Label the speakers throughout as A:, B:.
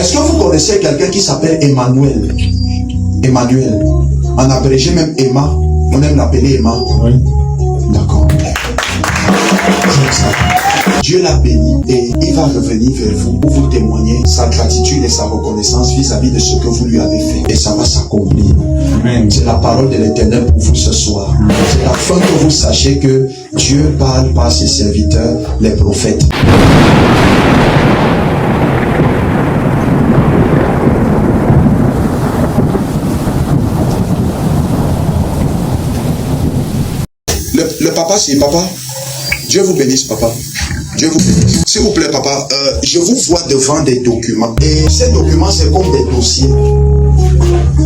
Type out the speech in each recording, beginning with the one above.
A: Est-ce que vous connaissez quelqu'un qui s'appelle Emmanuel? Emmanuel. En abrégé même Emma. On aime l'appeler Emma.
B: Oui.
A: D'accord. Dieu l'a béni et il va revenir vers vous pour vous témoigner sa gratitude et sa reconnaissance vis-à-vis de ce que vous lui avez fait. Et ça va s'accomplir. C'est la parole de l'Éternel pour vous ce soir. C'est afin que vous sachiez que Dieu parle par ses serviteurs, les prophètes. Le papa, c'est papa. Dieu vous bénisse, papa. Dieu vous bénisse. S'il vous plaît, papa, je vous vois devant des documents. Et ces documents, c'est comme des dossiers.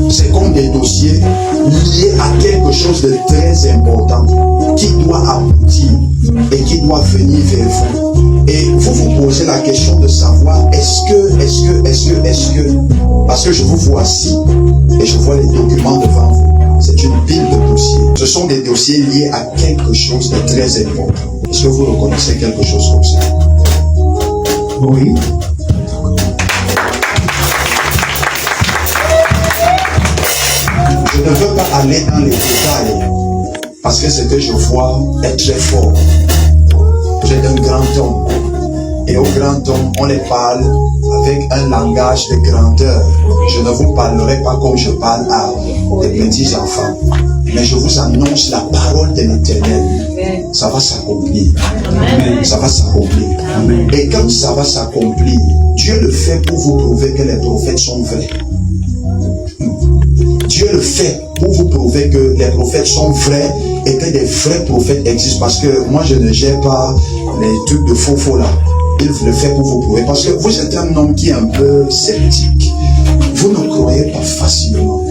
A: C'est comme des dossiers liés à quelque chose de très important qui doit aboutir et qui doit venir vers vous. Et vous vous posez la question de savoir est-ce que, parce que je vous vois ici et je vois les documents devant vous. C'est une pile de dossiers. Ce sont des dossiers liés à quelque chose de très important. Est-ce que vous reconnaissez quelque chose comme ça?
B: Oui.
A: Je ne veux pas aller dans les détails parce que ce que je vois est très fort. Vous êtes un grand homme. Et au grand homme, on les parle avec un langage de grandeur. Je ne vous parlerai pas comme je parle à des petits enfants. Mais je vous annonce la parole de l'Éternel. Ça va s'accomplir. Ça va s'accomplir. Et quand ça va s'accomplir, Dieu le fait pour vous prouver que les prophètes sont vrais. Dieu le fait pour vous prouver que les prophètes sont vrais et que des vrais prophètes existent. Parce que moi, je ne gère pas les trucs de faux là. Il le fait pour vous prouver. Parce que vous êtes un homme qui est un peu sceptique. Vous ne croyez pas facilement.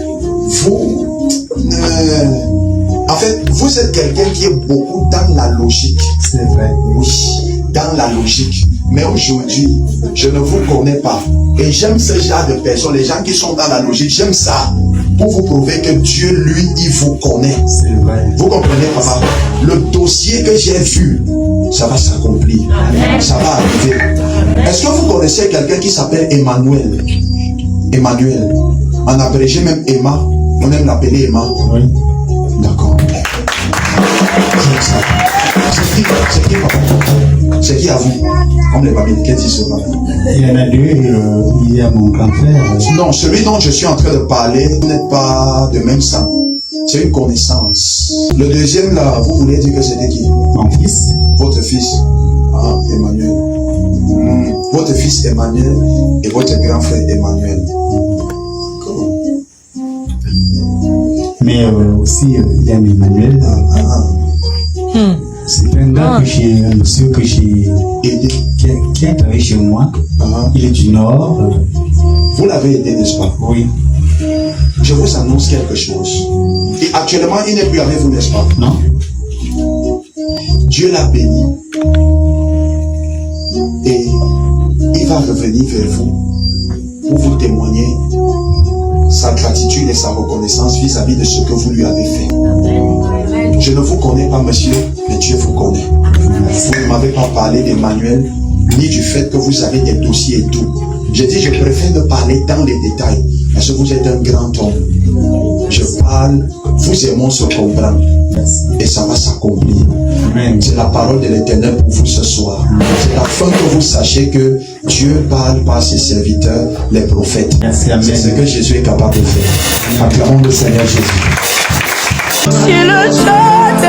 A: En fait, vous êtes quelqu'un qui est beaucoup dans la logique.
B: C'est vrai.
A: Oui, dans la logique. Mais aujourd'hui, je ne vous connais pas. Et j'aime ce genre de personnes, les gens qui sont dans la logique, j'aime ça. Pour vous prouver que Dieu, lui, il vous connaît.
B: C'est vrai.
A: Vous comprenez, papa? Le dossier que j'ai vu, ça va s'accomplir. Ça va arriver. Est-ce que vous connaissez quelqu'un qui s'appelle Emmanuel? Emmanuel. En abrégé même Emma. On aime l'appeler Emma.
B: Oui.
A: D'accord. C'est qui, papa? C'est qui à vous? Comme les papiers, qu'est-ce qu'ils sont?
B: Il y en a deux, il y a mon grand frère.
A: Non, celui dont je suis en train de parler, vous n'êtes pas de même sang. C'est une connaissance. Le deuxième là, vous voulez dire que c'était qui?
B: Mon fils.
A: Votre fils. Ah, Emmanuel. Votre fils Emmanuel et votre grand frère Emmanuel.
B: Mais aussi, il y a Emmanuel. C'est un gars un monsieur que j'ai aidé, qui a travaillé chez moi. Il est du Nord.
A: Vous l'avez aidé, n'est-ce pas?
B: Oui.
A: Je vous annonce quelque chose. Et actuellement, il n'est plus avec vous, n'est-ce pas?
B: Non.
A: Dieu l'a béni. Et il va revenir vers vous pour vous témoigner sa gratitude et sa reconnaissance vis-à-vis de ce que vous lui avez fait. Je ne vous connais pas, monsieur, mais Dieu vous connaît. Vous ne m'avez pas parlé d'Emmanuel, ni du fait que vous avez des dossiers et tout. J'ai dit, je préfère ne parler dans les détails, parce que vous êtes un grand homme. Je parle, vous et moi se comprendre, et ça va s'accomplir. C'est la parole de l'Éternel pour vous ce soir. C'est afin que vous sachiez que Dieu parle par ses serviteurs, les prophètes. C'est ce que Jésus est capable de faire. Acclamons le Seigneur Jésus.
C: Si le chante